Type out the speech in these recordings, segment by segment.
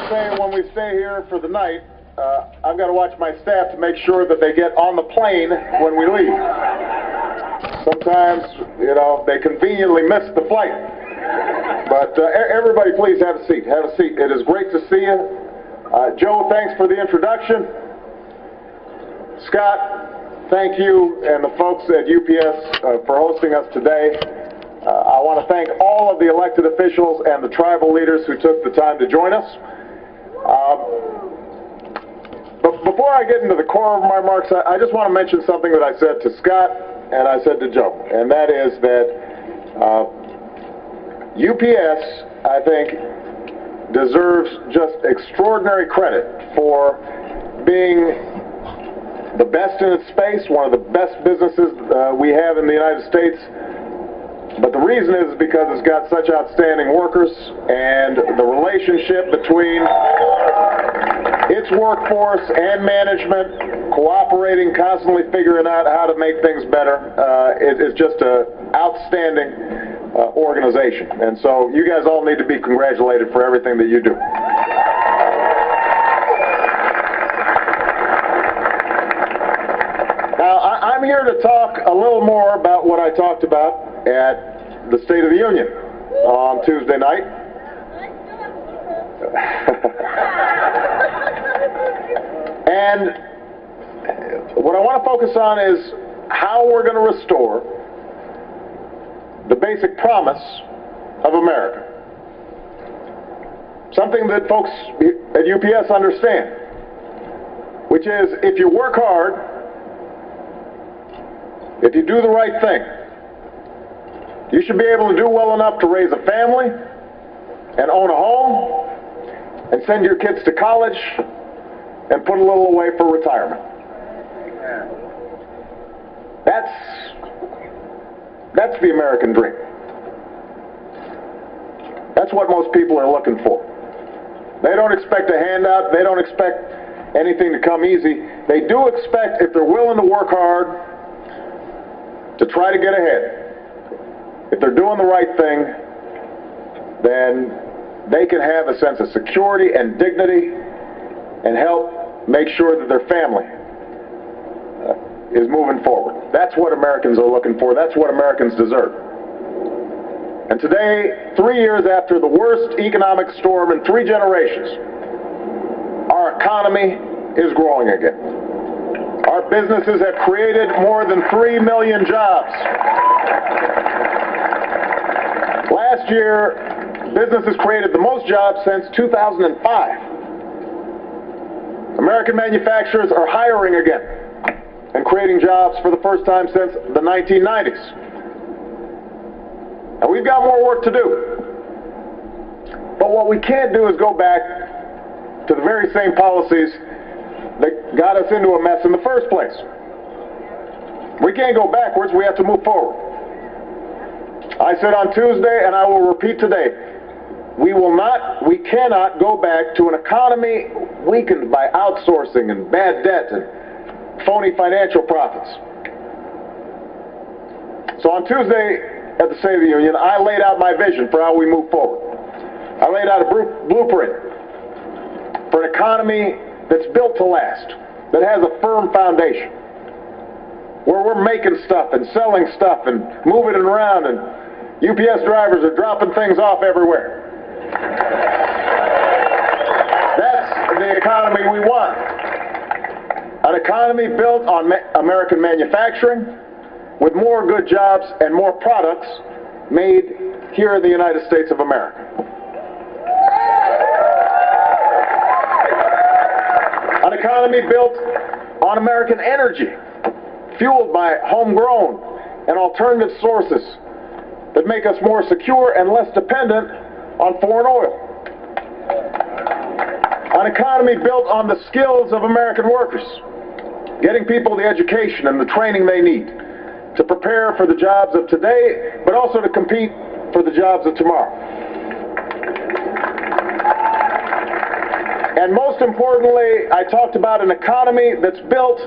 say when we stay here for the night, I've got to watch my staff to make sure that they get on the plane when we leave. Sometimes, they conveniently miss the flight. But everybody, please have a seat. Have a seat. It is great to see you. Joe, thanks for the introduction. Scott, thank you and the folks at UPS for hosting us today. I want to thank all of the elected officials and the tribal leaders who took the time to join us. But before I get into the core of my remarks, I just want to mention something that I said to Scott and I said to Joe, and that is that UPS, I think, deserves just extraordinary credit for being the best in its space, one of the best businesses we have in the United States. But the reason is because it's got such outstanding workers, and the relationship between its workforce and management cooperating, constantly figuring out how to make things better, is just an outstanding organization. And so you guys all need to be congratulated for everything that you do. Now, I'm here to talk a little more about what I talked about at the State of the Union on Tuesday night. And what I want to focus on is how we're going to restore the basic promise of America. Something that folks at UPS understand, which is if you work hard, if you do the right thing, you should be able to do well enough to raise a family and own a home and send your kids to college and put a little away for retirement. That's the American dream. That's what most people are looking for. They don't expect a handout. They don't expect anything to come easy. They do expect, if they're willing to work hard, to try to get ahead. If they're doing the right thing, then they can have a sense of security and dignity and help make sure that their family is moving forward. That's what Americans are looking for. That's what Americans deserve. And today, 3 years after the worst economic storm in 3 generations, our economy is growing again. Our businesses have created more than 3 million jobs. Last year, businesses created the most jobs since 2005. American manufacturers are hiring again and creating jobs for the first time since the 1990s. And we've got more work to do. But what we can't do is go back to the very same policies that got us into a mess in the first place. We can't go backwards, we have to move forward. I said on Tuesday, and I will repeat today, we cannot go back to an economy weakened by outsourcing and bad debt and phony financial profits. So on Tuesday at the State of the Union, I laid out my vision for how we move forward. I laid out a blueprint for an economy that's built to last, that has a firm foundation, where we're making stuff and selling stuff and moving it around, and UPS drivers are dropping things off everywhere. That's the economy we want. An economy built on American manufacturing, with more good jobs and more products made here in the United States of America. An economy built on American energy, fueled by homegrown and alternative sources that make us more secure and less dependent on foreign oil. An economy built on the skills of American workers, getting people the education and the training they need to prepare for the jobs of today, but also to compete for the jobs of tomorrow. And most importantly, I talked about an economy that's built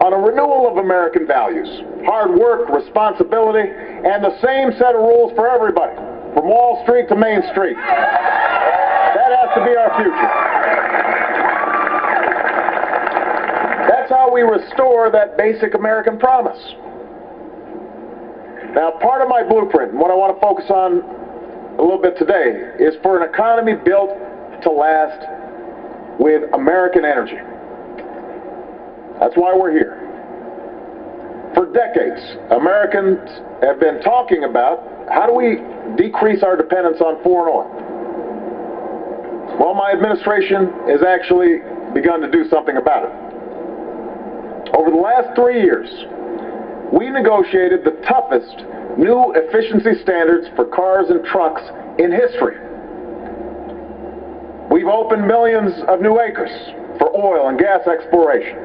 on a renewal of American values: hard work, responsibility, and the same set of rules for everybody, from Wall Street to Main Street. That has to be our future. future. That's how we restore that basic American promise. Now, part of my blueprint, and what I want to focus on a little bit today, is for an economy built to last with American energy. That's why we're here. For decades, Americans have been talking about how do we decrease our dependence on foreign oil. Well, my administration has actually begun to do something about it. Over the last 3 years, we negotiated the toughest new efficiency standards for cars and trucks in history. We've opened millions of new acres for oil and gas exploration.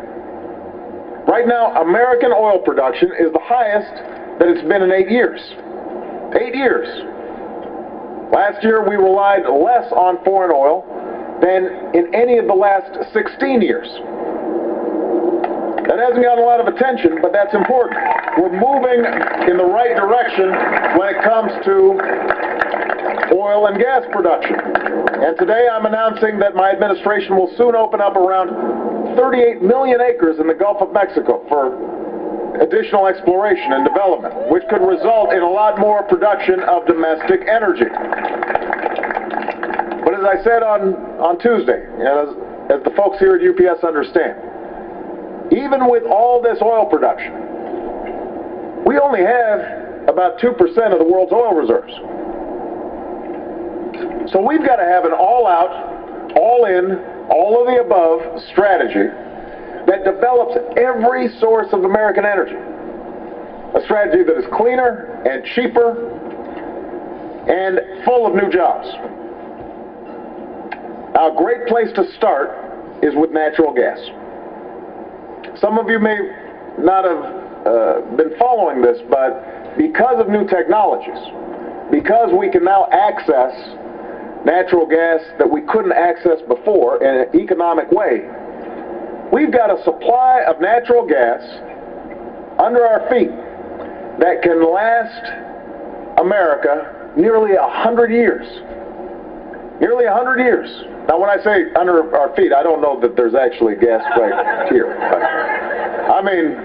Right now, American oil production is the highest that it's been in 8 years. 8 years. Last year, we relied less on foreign oil than in any of the last 16 years. That hasn't gotten a lot of attention, but that's important. We're moving in the right direction when it comes to oil and gas production. And today I'm announcing that my administration will soon open up around 38 million acres in the Gulf of Mexico for additional exploration and development, which could result in a lot more production of domestic energy. But as I said on Tuesday, as the folks here at UPS understand, even with all this oil production, we only have about 2% of the world's oil reserves. So we've got to have an all-out, all-in, all-of-the-above strategy that develops every source of American energy. A strategy that is cleaner and cheaper and full of new jobs. Now, a great place to start is with natural gas. Some of you may not have been following this, but because of new technologies, because we can now access natural gas that we couldn't access before in an economic way, we've got a supply of natural gas under our feet that can last America nearly 100 years. Nearly 100 years. Now, when I say under our feet, I don't know that there's actually gas right here. But I mean,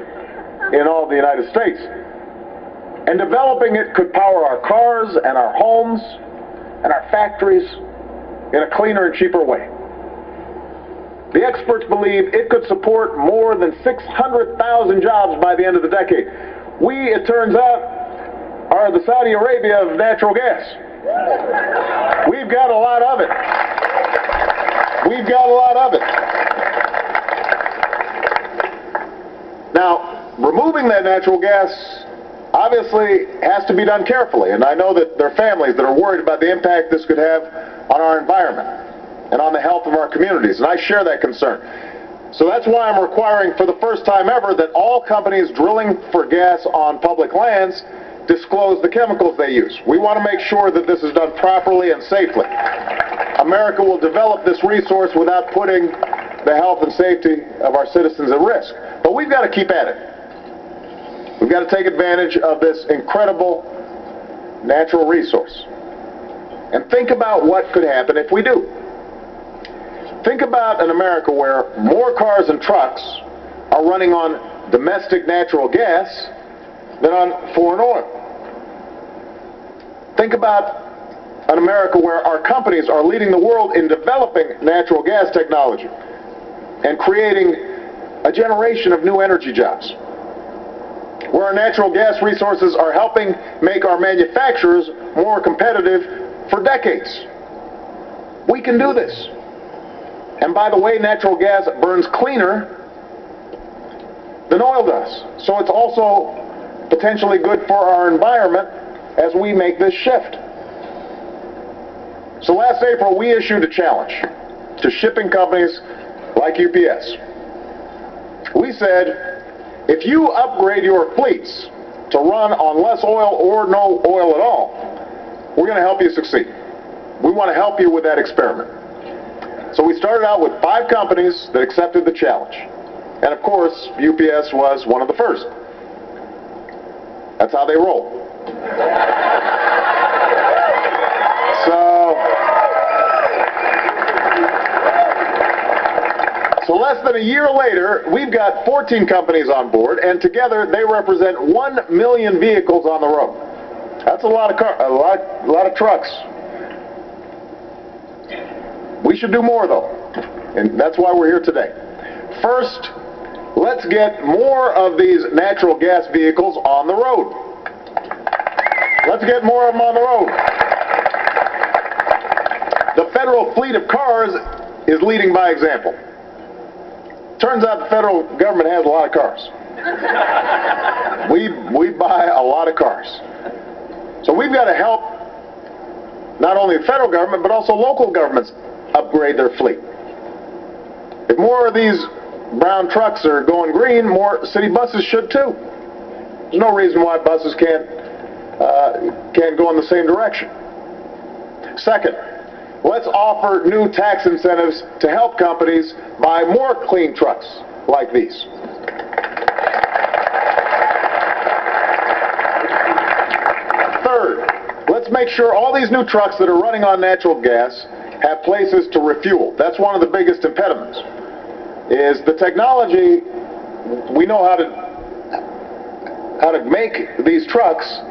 in all the United States. And developing it could power our cars and our homes and our factories in a cleaner and cheaper way. The experts believe it could support more than 600,000 jobs by the end of the decade. We, it turns out, are the Saudi Arabia of natural gas. We've got a lot of it. We've got a lot of it. Now, removing that natural gas obviously has to be done carefully, and I know that there are families that are worried about the impact this could have on our environment and on the health of our communities, and I share that concern. So that's why I'm requiring for the first time ever that all companies drilling for gas on public lands disclose the chemicals they use. We want to make sure that this is done properly and safely. America will develop this resource without putting the health and safety of our citizens at risk. But we've got to keep at it. We've got to take advantage of this incredible natural resource. And think about what could happen if we do. Think about an America where more cars and trucks are running on domestic natural gas than on foreign oil. Think about an America where our companies are leading the world in developing natural gas technology and creating a generation of new energy jobs. Where our natural gas resources are helping make our manufacturers more competitive for decades. We can do this. And by the way, natural gas burns cleaner than oil does. So it's also potentially good for our environment as we make this shift. So last April, we issued a challenge to shipping companies like UPS. We said, if you upgrade your fleets to run on less oil or no oil at all, we're going to help you succeed. We want to help you with that experiment. So we started out with 5 companies that accepted the challenge. And of course, UPS was one of the first. That's how they roll. So Well, less than a year later, we've got 14 companies on board, and together they represent 1 million vehicles on the road. That's a lot of a lot of trucks. We should do more, though, and that's why we're here today. First, let's get more of these natural gas vehicles on the road. Let's get more of them on the road. The federal fleet of cars is leading by example. Turns out the federal government has a lot of cars. We buy a lot of cars. So we've got to help not only the federal government, but also local governments upgrade their fleet. If more of these brown trucks are going green, more city buses should too. There's no reason why buses can't go in the same direction. Second, let's offer new tax incentives to help companies buy more clean trucks like these. Third, let's make sure all these new trucks that are running on natural gas have places to refuel. That's one of the biggest impediments, is the technology. We know how to make these trucks,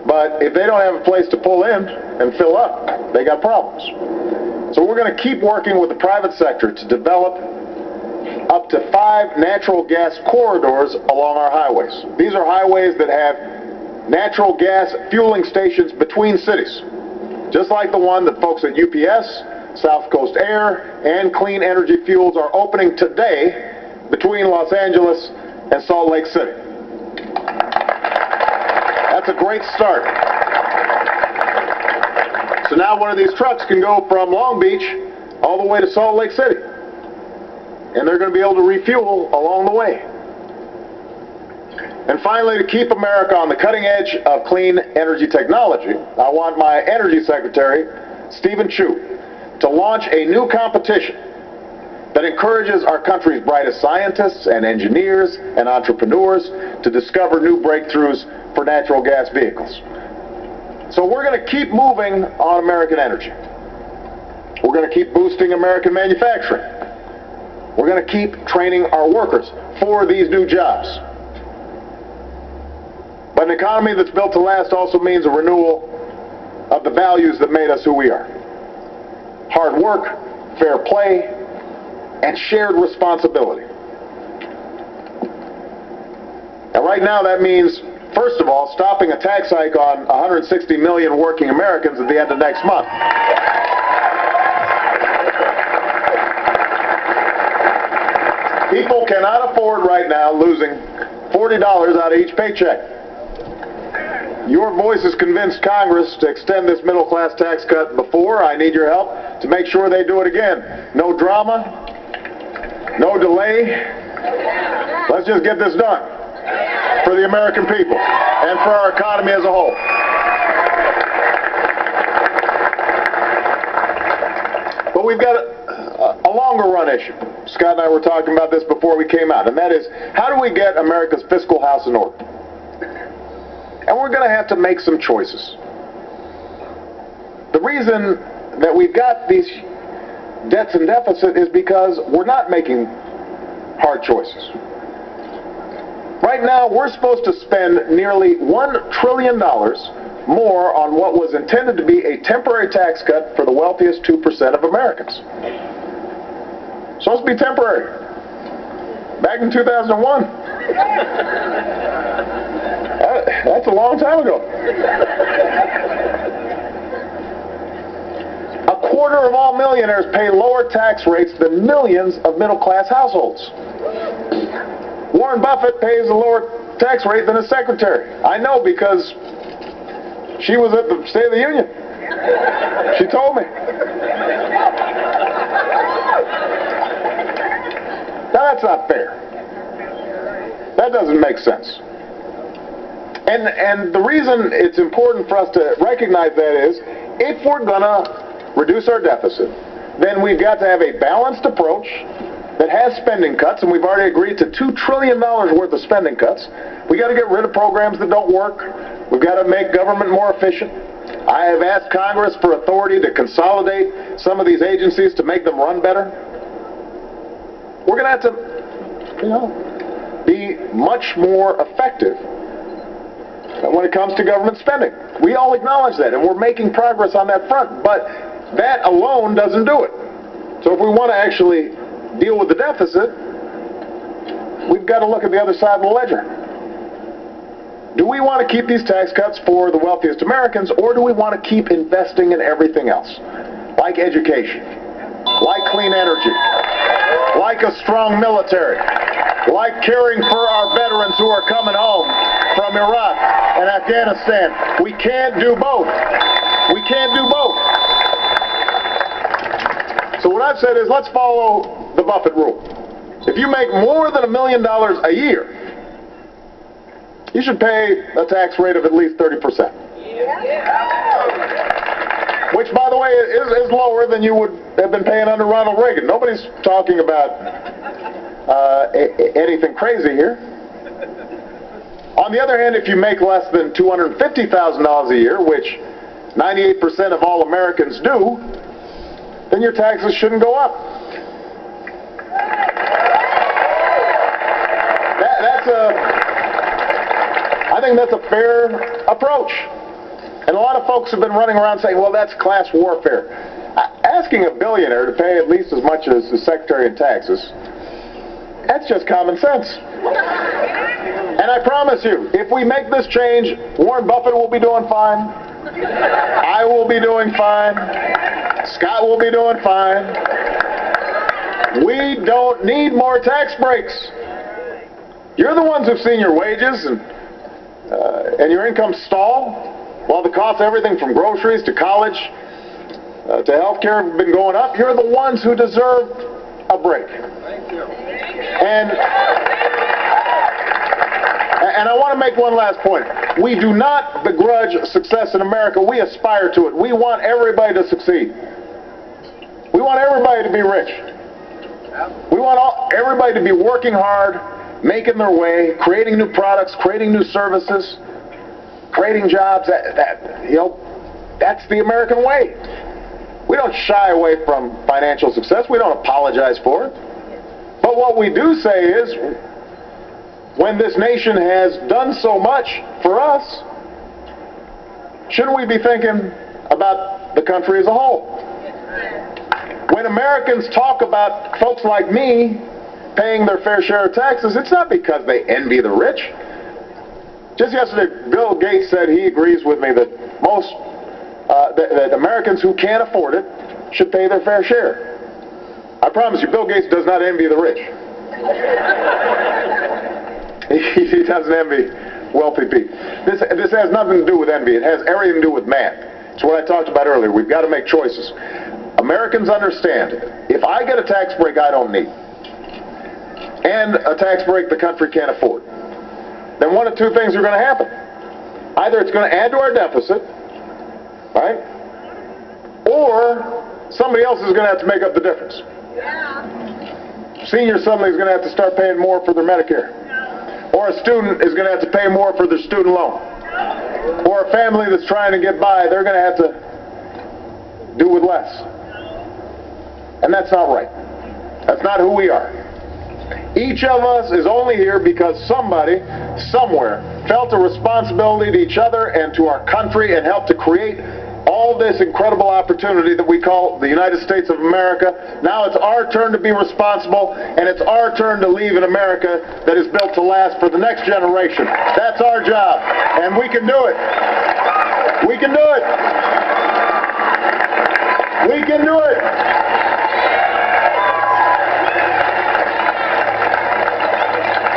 but if they don't have a place to pull in and fill up, they got problems. So we're going to keep working with the private sector to develop up to 5 natural gas corridors along our highways. These are highways that have natural gas fueling stations between cities, just like the one that folks at UPS, South Coast Air, and Clean Energy Fuels are opening today between Los Angeles and Salt Lake City. That's a great start. So now one of these trucks can go from Long Beach all the way to Salt Lake City. And they're going to be able to refuel along the way. And finally, to keep America on the cutting edge of clean energy technology, I want my Energy Secretary, Stephen Chu, to launch a new competition that encourages our country's brightest scientists and engineers and entrepreneurs to discover new breakthroughs for natural gas vehicles. So we're going to keep moving on American energy. We're going to keep boosting American manufacturing. We're going to keep training our workers for these new jobs. But an economy that's built to last also means a renewal of the values that made us who we are. Hard work, fair play, and shared responsibility. And right now that means, first of all, stopping a tax hike on 160 million working Americans at the end of next month. People cannot afford right now losing $40 out of each paycheck. Your voice has convinced Congress to extend this middle-class tax cut before. I need your help to make sure they do it again. No drama, no delay. Let's just get this done for the American people and for our economy as a whole. But we've got a longer run issue. Scott and I were talking about this before we came out, and that is, how do we get America's fiscal house in order? And we're going to have to make some choices. The reason that we've got these debts and deficit is because we're not making hard choices. Right now, we're supposed to spend nearly $1 trillion more on what was intended to be a temporary tax cut for the wealthiest 2% of Americans. Supposed to be temporary. Back in 2001. That's a long time ago. A quarter of all millionaires pay lower tax rates than millions of middle-class households. Warren Buffett pays a lower tax rate than his secretary. I know because she was at the State of the Union. She told me. Now, that's not fair. That doesn't make sense. And the reason it's important for us to recognize that is, if we're going to reduce our deficit, then we've got to have a balanced approach that has spending cuts, and we've already agreed to $2 trillion worth of spending cuts. We got to get rid of programs that don't work. We've got to make government more efficient. I have asked Congress for authority to consolidate some of these agencies to make them run better. we're going to have to, be much more effective when it comes to government spending. We all acknowledge that, and we're making progress on that front, but that alone doesn't do it. So if we want to actually deal with the deficit, we've got to look at the other side of the ledger. Do we want to keep these tax cuts for the wealthiest Americans, or do we want to keep investing in everything else, like education, like clean energy, like a strong military, like caring for our veterans who are coming home from Iraq and Afghanistan? We can't do both. We can't do both. So what I've said is, let's follow the Buffett rule. If you make more than $1 million a year, you should pay a tax rate of at least 30%. Which, by the way, is lower than you would have been paying under Ronald Reagan. Nobody's talking about anything crazy here. On the other hand, if you make less than $250,000 a year, which 98% of all Americans do, then your taxes shouldn't go up. I think that's a fair approach. And a lot of folks have been running around saying, well, that's class warfare. Asking a billionaire to pay at least as much as the secretary in taxes, that's just common sense. And I promise you, if we make this change, Warren Buffett will be doing fine. I will be doing fine. Scott will be doing fine. We don't need more tax breaks. You're the ones who've seen your wages and your income stall while the cost of everything from groceries to college to health care have been going up. You're the ones who deserve a break. Thank you. And I want to make one last point. We do not begrudge success in America. We aspire to it. We want everybody to succeed. We want everybody to be rich. We want everybody to be working hard, making their way, creating new products, creating new services, creating jobs. That's the American way. We don't shy away from financial success. We don't apologize for it. But what we do say is, when this nation has done so much for us, shouldn't we be thinking about the country as a whole? When Americans talk about folks like me paying their fair share of taxes, it's not because they envy the rich. Just yesterday, Bill Gates said he agrees with me that that Americans who can't afford it should pay their fair share. I promise you, Bill Gates does not envy the rich. He doesn't envy wealthy people. This has nothing to do with envy. It has everything to do with man. It's what I talked about earlier. We've got to make choices. Americans understand, if I get a tax break I don't need, and a tax break the country can't afford, then one of two things are going to happen. Either it's going to add to our deficit, right? Or somebody else is going to have to make up the difference. Senior somebody's going to have to start paying more for their Medicare. Or a student is going to have to pay more for their student loan. Or a family that's trying to get by, they're going to have to do with less. And that's not right. That's not who we are. Each of us is only here because somebody, somewhere, felt a responsibility to each other and to our country and helped to create all this incredible opportunity that we call the United States of America. Now it's our turn to be responsible, and it's our turn to leave an America that is built to last for the next generation. That's our job, and we can do it. We can do it. We can do it.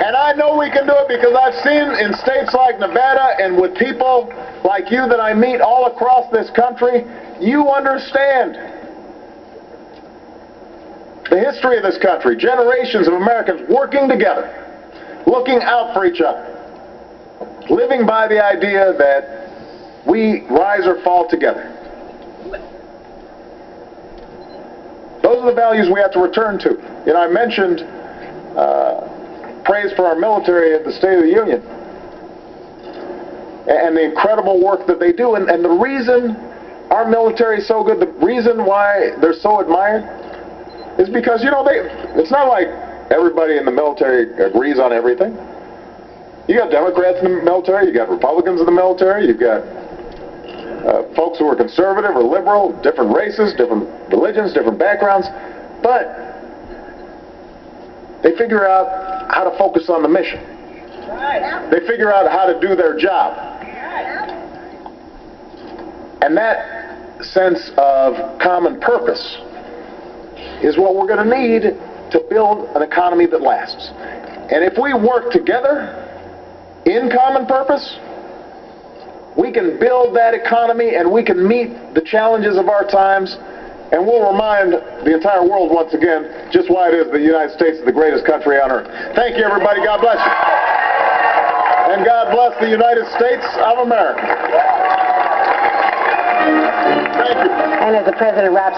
And I know we can do it because I've seen in states like Nevada and with people like you that I meet all across this country, you understand the history of this country, generations of Americans working together, looking out for each other, living by the idea that we rise or fall together. Those are the values we have to return to. You know, I mentioned praise for our military at the State of the Union and the incredible work that they do. And the reason our military is so good, the reason why they're so admired is because, you know, it's not like everybody in the military agrees on everything. You got Democrats in the military, you got Republicans in the military, you've got folks who are conservative or liberal, different races, different religions, different backgrounds, but they figure out how to focus on the mission. They figure out how to do their job. And that sense of common purpose is what we're going to need to build an economy that lasts. And if we work together in common purpose, we can build that economy and we can meet the challenges of our times, and we'll remind the entire world once again just why it is the United States is the greatest country on earth. Thank you, everybody. God bless you. And God bless the United States of America. Thank you. And as the President wraps up